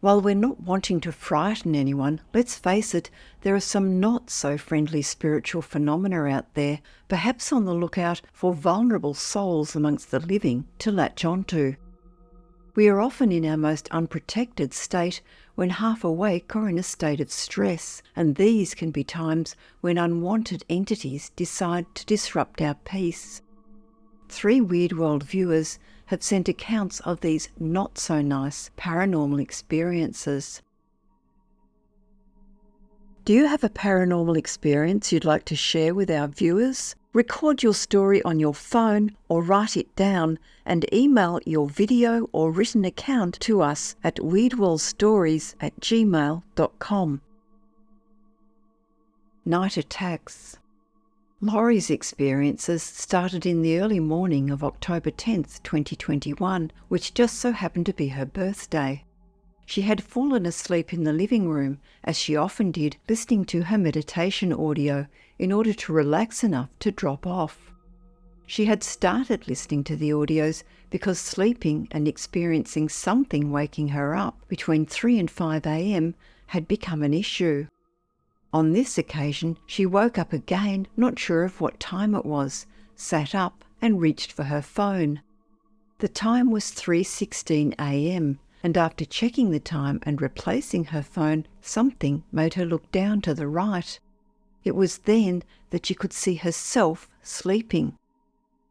While we're not wanting to frighten anyone, let's face it, there are some not so friendly spiritual phenomena out there, perhaps on the lookout for vulnerable souls amongst the living to latch onto. We are often in our most unprotected state when half awake or in a state of stress, and these can be times when unwanted entities decide to disrupt our peace. 3 Weird World viewers have sent accounts of these not-so-nice paranormal experiences. Do you have a paranormal experience you'd like to share with our viewers? Record your story on your phone or write it down and email your video or written account to us at weirdworldstories@gmail.com. Night attacks. Laurie's experiences started in the early morning of October 10th, 2021, which just so happened to be her birthday. She had fallen asleep in the living room, as she often did, listening to her meditation audio in order to relax enough to drop off. She had started listening to the audios because sleeping and experiencing something waking her up between 3 and 5 a.m. had become an issue. On this occasion, she woke up again, not sure of what time it was, sat up and reached for her phone. The time was 3:16 a.m, and after checking the time and replacing her phone, something made her look down to the right. It was then that she could see herself sleeping.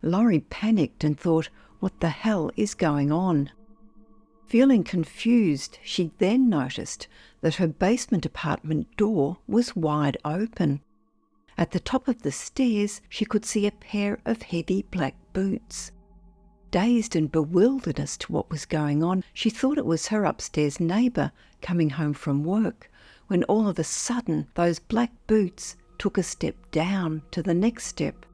Laurie panicked and thought, "What the hell is going on?" Feeling confused, she then noticed that her basement apartment door was wide open. At the top of the stairs, she could see a pair of heavy black boots. Dazed and bewildered as to what was going on, she thought it was her upstairs neighbour coming home from work, when all of a sudden those black boots took a step down to the next step.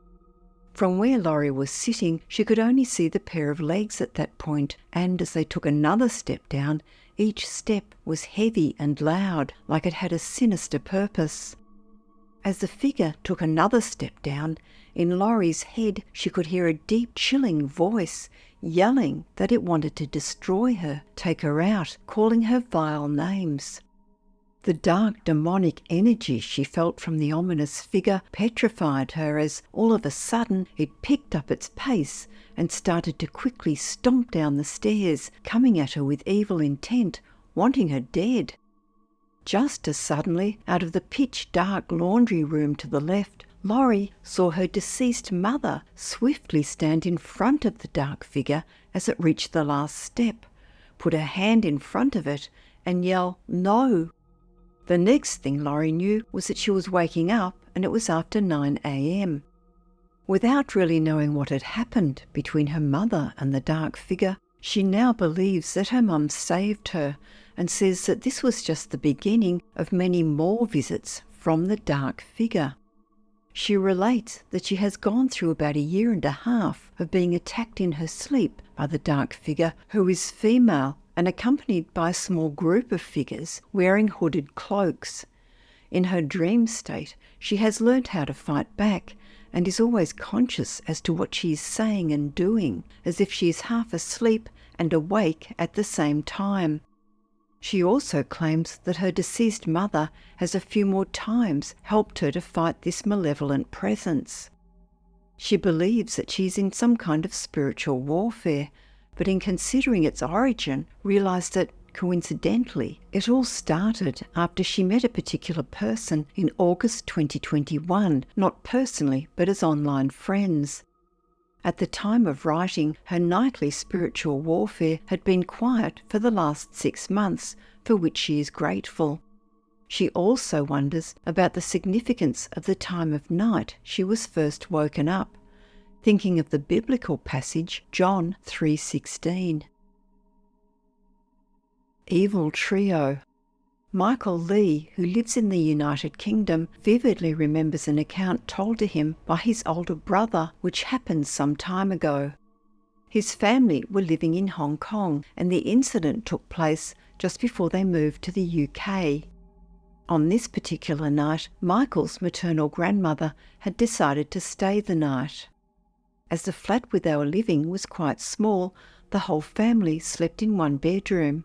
From where Laurie was sitting, she could only see the pair of legs at that point, and as they took another step down, each step was heavy and loud, like it had a sinister purpose. As the figure took another step down, in Laurie's head she could hear a deep, chilling voice yelling that it wanted to destroy her, take her out, calling her vile names. The dark, demonic energy she felt from the ominous figure petrified her as, all of a sudden, it picked up its pace and started to quickly stomp down the stairs, coming at her with evil intent, wanting her dead. Just as suddenly, out of the pitch-dark laundry room to the left, Laurie saw her deceased mother swiftly stand in front of the dark figure as it reached the last step, put her hand in front of it, and yell, "No!" The next thing Laurie knew was that she was waking up and it was after 9 a.m. Without really knowing what had happened between her mother and the dark figure, she now believes that her mum saved her and says that this was just the beginning of many more visits from the dark figure. She relates that she has gone through about 1.5 years of being attacked in her sleep by the dark figure, who is female and accompanied by a small group of figures wearing hooded cloaks. In her dream state, she has learnt how to fight back and is always conscious as to what she is saying and doing, as if she is half asleep and awake at the same time. She also claims that her deceased mother has a few more times helped her to fight this malevolent presence. She believes that she is in some kind of spiritual warfare, but in considering its origin, realised that, coincidentally, it all started after she met a particular person in August 2021, not personally, but as online friends. At the time of writing, her nightly spiritual warfare had been quiet for the last 6 months, for which she is grateful. She also wonders about the significance of the time of night she was first woken up, thinking of the biblical passage John 3:16. Evil trio. Michael Lee, who lives in the United Kingdom, vividly remembers an account told to him by his older brother, which happened some time ago. His family were living in Hong Kong, and the incident took place just before they moved to the UK. On this particular night, Michael's maternal grandmother had decided to stay the night. As the flat where they were living was quite small, the whole family slept in one bedroom.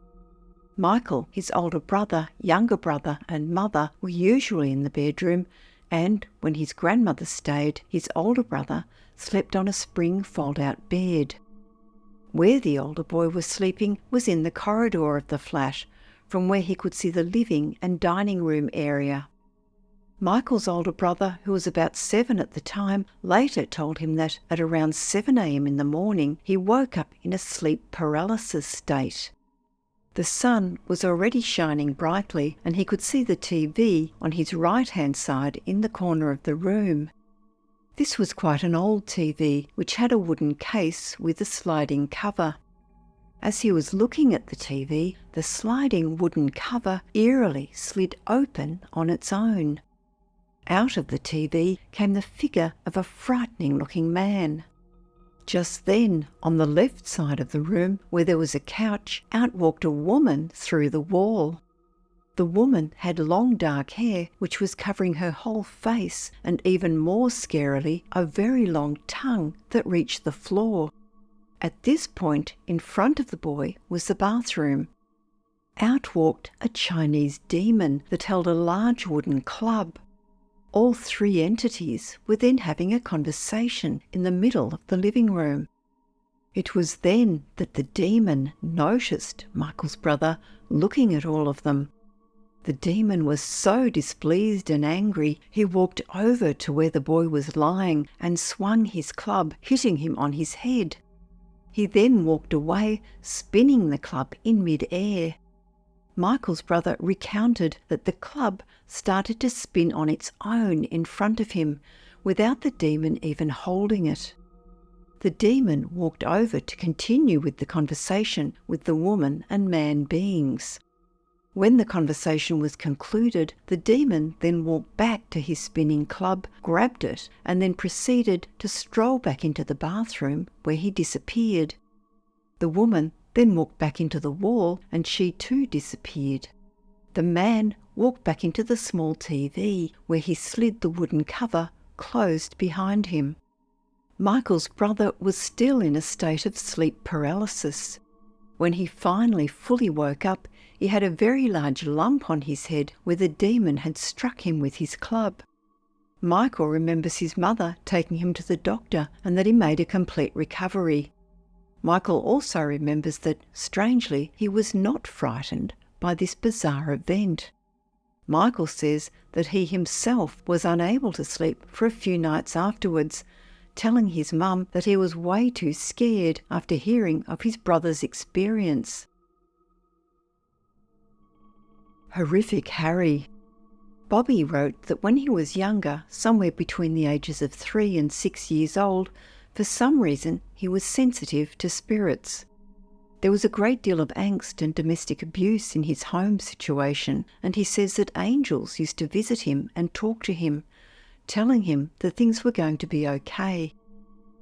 Michael, his older brother, younger brother and mother were usually in the bedroom, and when his grandmother stayed, his older brother slept on a spring fold-out bed. Where the older boy was sleeping was in the corridor of the flat, from where he could see the living and dining room area. Michael's older brother, who was about 7 at the time, later told him that at around 7 a.m. in the morning he woke up in a sleep paralysis state. The sun was already shining brightly and he could see the TV on his right-hand side in the corner of the room. This was quite an old TV, which had a wooden case with a sliding cover. As he was looking at the TV, the sliding wooden cover eerily slid open on its own. Out of the TV came the figure of a frightening-looking man. Just then, on the left side of the room, where there was a couch, out walked a woman through the wall. The woman had long dark hair which was covering her whole face, and even more scarily, a very long tongue that reached the floor. At this point, in front of the boy, was the bathroom. Out walked a Chinese demon that held a large wooden club. All three entities were then having a conversation in the middle of the living room. It was then that the demon noticed Michael's brother looking at all of them. The demon was so displeased and angry, he walked over to where the boy was lying and swung his club, hitting him on his head. He then walked away, spinning the club in mid-air. Michael's brother recounted that the club started to spin on its own in front of him, without the demon even holding it. The demon walked over to continue with the conversation with the woman and man beings. When the conversation was concluded, the demon then walked back to his spinning club, grabbed it, and then proceeded to stroll back into the bathroom, where he disappeared. The woman then walked back into the wall, and she too disappeared. The man walked back into the small TV, where he slid the wooden cover closed behind him. Michael's brother was still in a state of sleep paralysis. When he finally fully woke up, he had a very large lump on his head where the demon had struck him with his club. Michael remembers his mother taking him to the doctor and that he made a complete recovery. Michael also remembers that, strangely, he was not frightened by this bizarre event. Michael says that he himself was unable to sleep for a few nights afterwards, telling his mum that he was way too scared after hearing of his brother's experience. Horrific Harry. Bobby wrote that when he was younger, somewhere between the ages of 3 and 6 years old, for some reason he was sensitive to spirits. There was a great deal of angst and domestic abuse in his home situation, and he says that angels used to visit him and talk to him, telling him that things were going to be okay.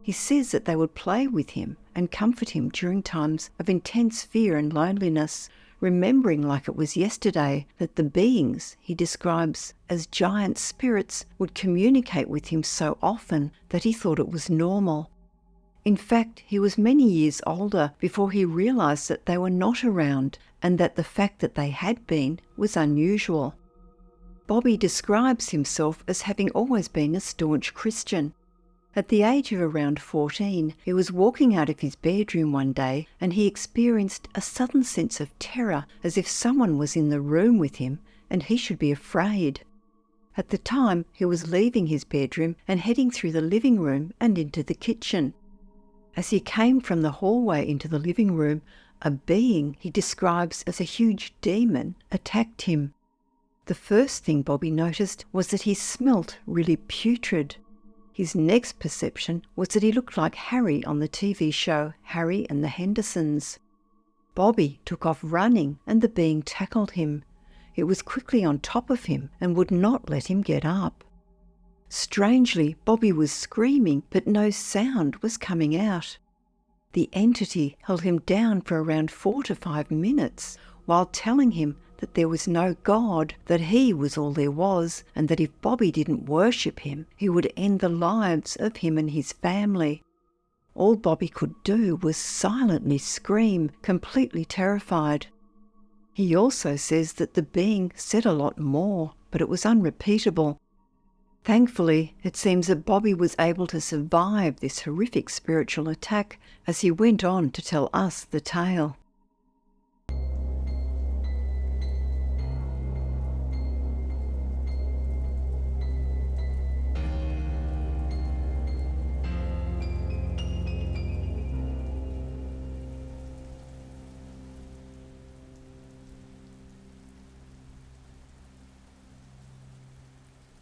He says that they would play with him and comfort him during times of intense fear and loneliness, remembering like it was yesterday that the beings he describes as giant spirits would communicate with him so often that he thought it was normal. In fact, he was many years older before he realised that they were not around and that the fact that they had been was unusual. Bobby describes himself as having always been a staunch Christian. At the age of around 14, he was walking out of his bedroom one day and he experienced a sudden sense of terror, as if someone was in the room with him and he should be afraid. At the time, he was leaving his bedroom and heading through the living room and into the kitchen. As he came from the hallway into the living room, a being he describes as a huge demon attacked him. The first thing Bobby noticed was that he smelt really putrid. His next perception was that he looked like Harry on the TV show Harry and the Hendersons. Bobby took off running and the being tackled him. It was quickly on top of him and would not let him get up. Strangely, Bobby was screaming, but no sound was coming out. The entity held him down for around 4 to 5 minutes while telling him that there was no God, that he was all there was, and that if Bobby didn't worship him, he would end the lives of him and his family. All Bobby could do was silently scream, completely terrified. He also says that the being said a lot more, but it was unrepeatable. Thankfully, it seems that Bobby was able to survive this horrific spiritual attack as he went on to tell us the tale.